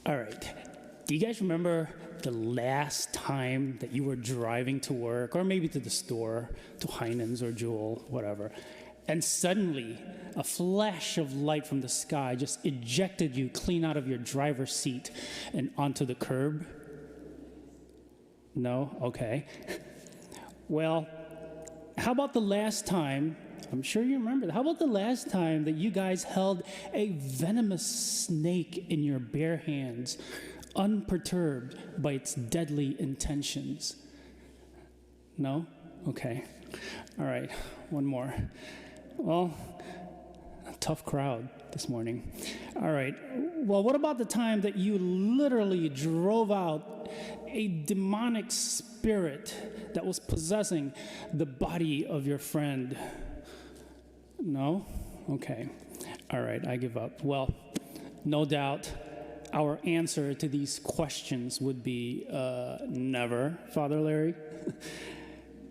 All right. Do you guys remember the last time that you were driving to work or maybe to the store, to Heinen's or Jewel, whatever, and suddenly a flash of light from the sky just ejected you clean out of your driver's seat and onto the curb? No? Okay. Well, how about the last time, I'm sure you remember, how about the last time that you guys held a venomous snake in your bare hands, unperturbed by its deadly intentions? No? Okay. All right, one more. Well, a tough crowd this morning. All right. Well, what about the time that you literally drove out a demonic spirit that was possessing the body of your friend? No? Okay. All right, I give up. Well, no doubt our answer to these questions would be never, Father Larry.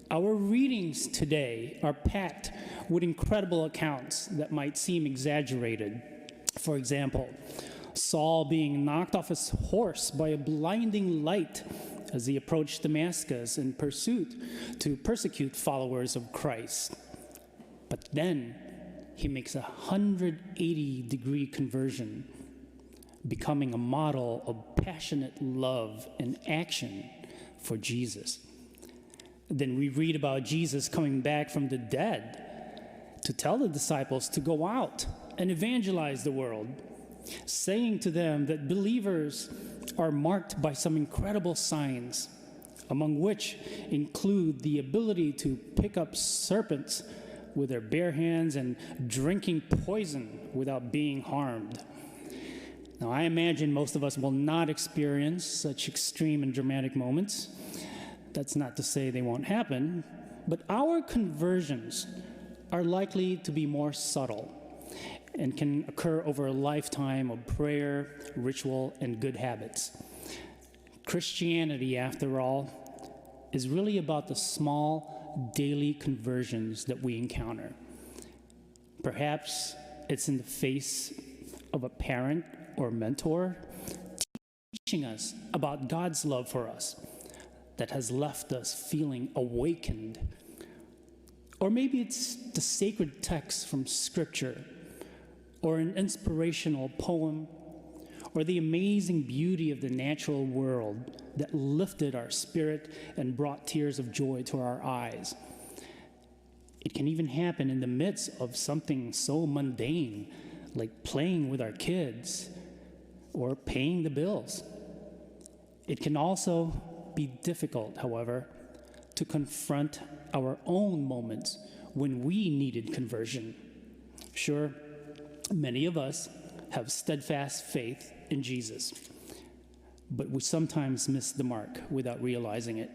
Our readings today are packed with incredible accounts that might seem exaggerated. For example, Saul being knocked off his horse by a blinding light as he approached Damascus in pursuit to persecute followers of Christ. But then he makes a 180-degree conversion, becoming a model of passionate love and action for Jesus. Then we read about Jesus coming back from the dead to tell the disciples to go out and evangelize the world, saying to them that believers are marked by some incredible signs, among which include the ability to pick up serpents with their bare hands and drinking poison without being harmed. Now, I imagine most of us will not experience such extreme and dramatic moments. That's not to say they won't happen, but our conversions are likely to be more subtle and can occur over a lifetime of prayer, ritual, and good habits. Christianity, after all, is really about the small daily conversions that we encounter. Perhaps it's in the face of a parent or mentor teaching us about God's love for us that has left us feeling awakened. Or maybe it's the sacred text from Scripture, or an inspirational poem, or the amazing beauty of the natural world that lifted our spirit and brought tears of joy to our eyes. It can even happen in the midst of something so mundane, like playing with our kids or paying the bills. It can also be difficult, however, to confront our own moments when we needed conversion. Sure, many of us have steadfast faith in Jesus, but we sometimes miss the mark without realizing it.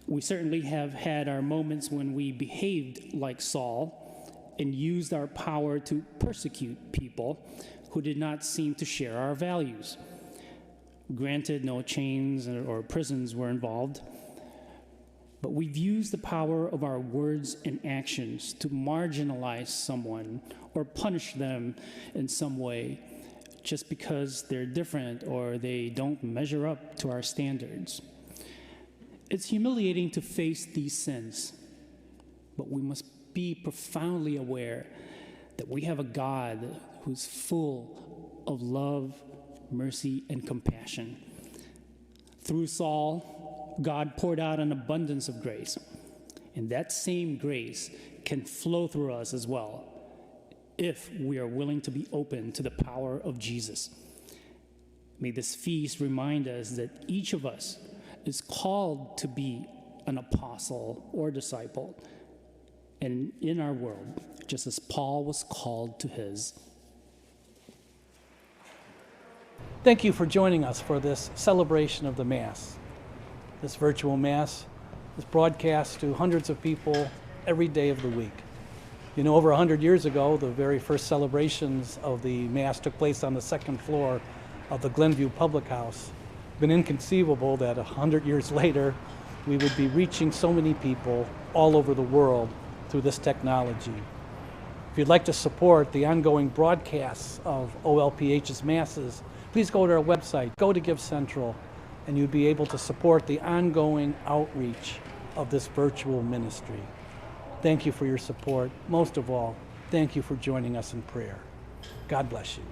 We certainly have had our moments when we behaved like Saul and used our power to persecute people who did not seem to share our values. Granted, no chains or prisons were involved, but we've used the power of our words and actions to marginalize someone or punish them in some way just because they're different or they don't measure up to our standards. It's humiliating to face these sins, but we must be profoundly aware that we have a God who's full of love, mercy, and compassion. Through Saul, God poured out an abundance of grace, and that same grace can flow through us as well if we are willing to be open to the power of Jesus. May this feast remind us that each of us is called to be an apostle or disciple, and in our world, just as Paul was called to his. Thank you for joining us for this celebration of the Mass. This virtual Mass is broadcast to hundreds of people every day of the week. You know, over 100 years ago, the very first celebrations of the Mass took place on the second floor of the Glenview Public House. It's been inconceivable that 100 years later, we would be reaching so many people all over the world through this technology. If you'd like to support the ongoing broadcasts of OLPH's Masses, please go to our website, go to Give Central, and you'd be able to support the ongoing outreach of this virtual ministry. Thank you for your support. Most of all, thank you for joining us in prayer. God bless you.